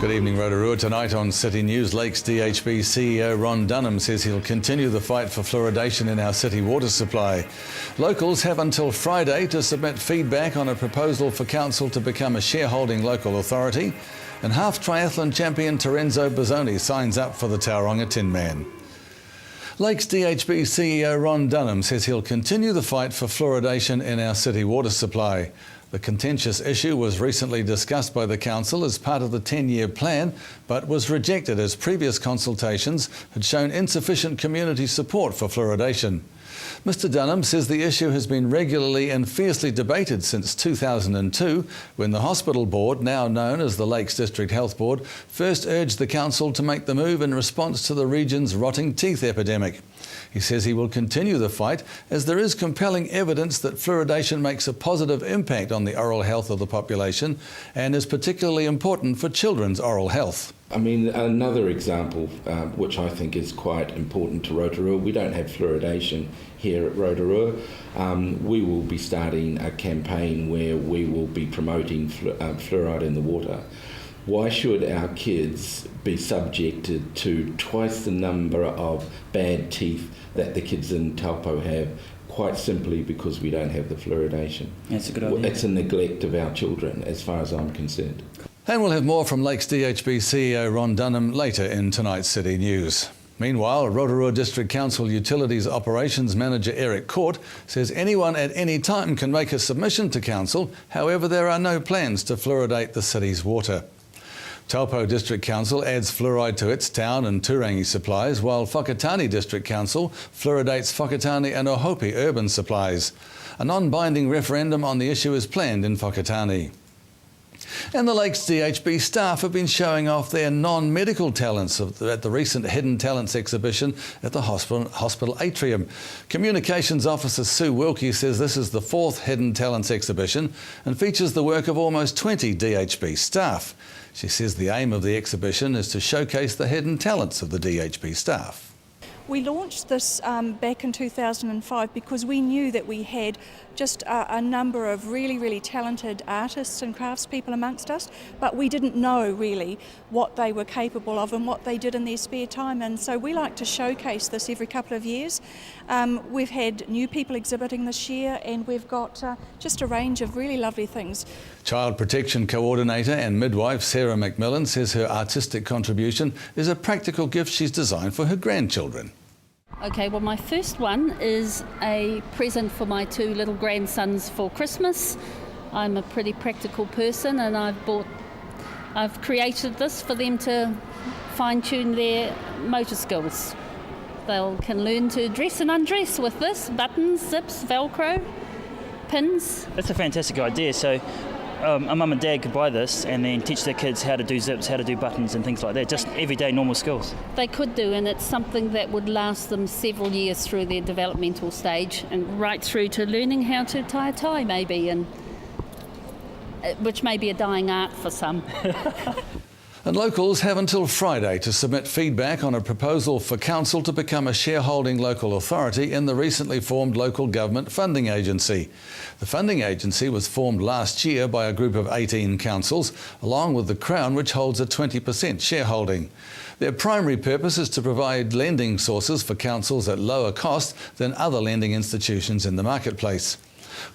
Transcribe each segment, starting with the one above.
Good evening, Rotorua. Tonight on City News, Lakes DHB CEO Ron Dunham says he'll continue the fight for fluoridation in our city water supply. Locals have until Friday to submit feedback on a proposal for council to become a shareholding local authority. And half triathlon champion Terenzo Bozzoni signs up for the Tauranga Tinman. Lakes DHB CEO Ron Dunham says he'll continue the fight for fluoridation in our city water supply. The contentious issue was recently discussed by the council as part of the 10-year plan, but was rejected as previous consultations had shown insufficient community support for fluoridation. Mr Dunham says the issue has been regularly and fiercely debated since 2002, when the Hospital Board, now known as the Lakes District Health Board, first urged the council to make the move in response to the region's rotting teeth epidemic. He says he will continue the fight as there is compelling evidence that fluoridation makes a positive impact on the oral health of the population and is particularly important for children's oral health. I mean, another example which I think is quite important to Rotorua, we don't have fluoridation here at Rotorua. We will be starting a campaign where we will be promoting fluoride in the water. Why should our kids be subjected to twice the number of bad teeth that the kids in Taupo have, quite simply because we don't have the fluoridation? That's a good idea. It's a neglect of our children, as far as I'm concerned. And we'll have more from Lakes DHB CEO Ron Dunham later in tonight's City News. Meanwhile, Rotorua District Council Utilities Operations Manager Eric Court says anyone at any time can make a submission to council. However, there are no plans to fluoridate the city's water. Taupo District Council adds fluoride to its town and Turangi supplies, while Whakatane District Council fluoridates Whakatane and Ohope urban supplies. A non-binding referendum on the issue is planned in Whakatane. And the Lakes DHB staff have been showing off their non-medical talents at the recent Hidden Talents exhibition at the hospital atrium. Communications Officer Sue Wilkie says this is the fourth Hidden Talents exhibition and features the work of almost 20 DHB staff. She says the aim of the exhibition is to showcase the hidden talents of the DHB staff. We launched this back in 2005 because we knew that we had just a number of really talented artists and craftspeople amongst us, but we didn't know really what they were capable of and what they did in their spare time, and so we like to showcase this every couple of years. We've had new people exhibiting this year, and we've got just a range of really lovely things. Child Protection Coordinator and midwife Sarah McMillan says her artistic contribution is a practical gift she's designed for her grandchildren. Okay, well, my first one is a present for my two little grandsons for Christmas. I'm a pretty practical person, and I've created this for them to fine-tune their motor skills. They can learn to dress and undress with this: buttons, zips, Velcro, pins. That's a fantastic idea. So a mum and dad could buy this and then teach their kids how to do zips, how to do buttons and things like that, just everyday normal skills. They could do, and it's something that would last them several years through their developmental stage and right through to learning how to tie a tie maybe, and which may be a dying art for some. And locals have until Friday to submit feedback on a proposal for council to become a shareholding local authority in the recently formed local government funding agency. The funding agency was formed last year by a group of 18 councils, along with the Crown, which holds a 20% shareholding. Their primary purpose is to provide lending sources for councils at lower cost than other lending institutions in the marketplace.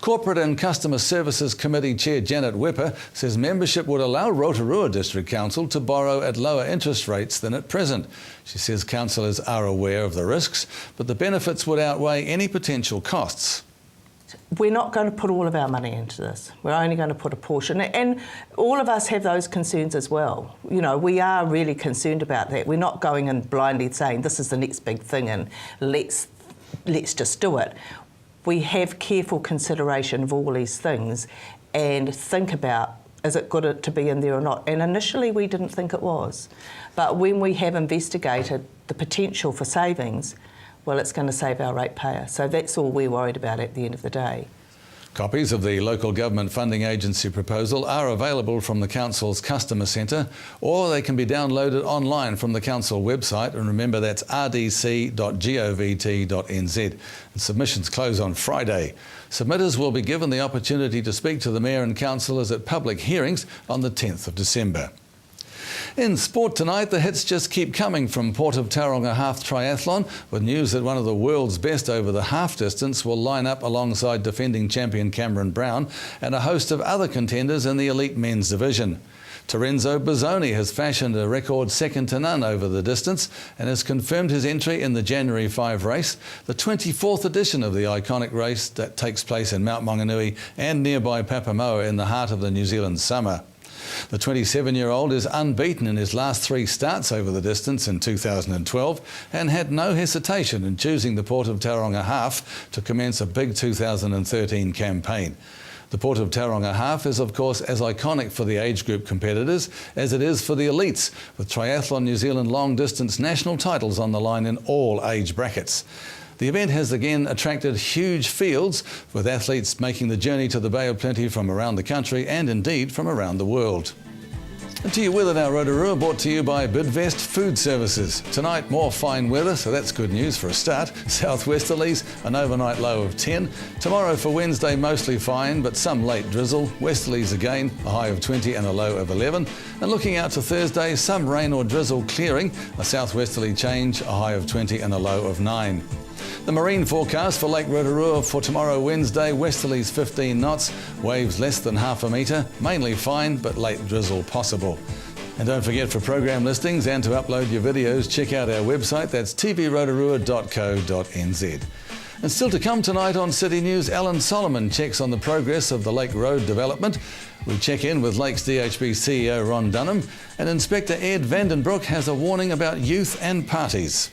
Corporate and Customer Services Committee Chair Janet Wepper says membership would allow Rotorua District Council to borrow at lower interest rates than at present. She says councillors are aware of the risks, but the benefits would outweigh any potential costs. We're not going to put all of our money into this. We're only going to put a portion. And all of us have those concerns as well. You know, we are really concerned about that. We're not going in blindly saying this is the next big thing and let's just do it. We have careful consideration of all these things and think about, is it good to be in there or not? And initially we didn't think it was. But when we have investigated the potential for savings, well, it's going to save our ratepayer. So that's all we're worried about at the end of the day. Copies of the Local Government Funding Agency proposal are available from the Council's Customer Centre, or they can be downloaded online from the Council website, and remember that's rdc.govt.nz. And submissions close on Friday. Submitters will be given the opportunity to speak to the Mayor and Councillors at public hearings on the 10th of December. In sport tonight, the hits just keep coming from Port of Tauranga Half Triathlon, with news that one of the world's best over the half distance will line up alongside defending champion Cameron Brown and a host of other contenders in the elite men's division. Terenzo Bozzoni has fashioned a record second to none over the distance and has confirmed his entry in the January 5 race, the 24th edition of the iconic race that takes place in Mount Maunganui and nearby Papamoa in the heart of the New Zealand summer. The 27-year-old is unbeaten in his last 3 starts over the distance in 2012 and had no hesitation in choosing the Port of Tauranga Half to commence a big 2013 campaign. The Port of Tauranga Half is, of course, as iconic for the age group competitors as it is for the elites, with Triathlon New Zealand long-distance national titles on the line in all age brackets. The event has again attracted huge fields, with athletes making the journey to the Bay of Plenty from around the country and indeed from around the world. And to your weather now, Rotorua, brought to you by Bidvest Food Services. Tonight, more fine weather, so that's good news for a start. Southwesterlies, an overnight low of 10. Tomorrow for Wednesday, mostly fine, but some late drizzle. Westerlies again, a high of 20 and a low of 11. And looking out to Thursday, some rain or drizzle clearing, a southwesterly change, a high of 20 and a low of 9. The marine forecast for Lake Rotorua for tomorrow Wednesday, westerlies 15 knots, waves less than half a metre, mainly fine but late drizzle possible. And don't forget, for program listings and to upload your videos, check out our website, that's tvrotorua.co.nz. And still to come tonight on City News, Alan Solomon checks on the progress of the Lake Road development. We check in with Lakes DHB CEO Ron Dunham, and Inspector Ed Vandenbroek has a warning about youth and parties.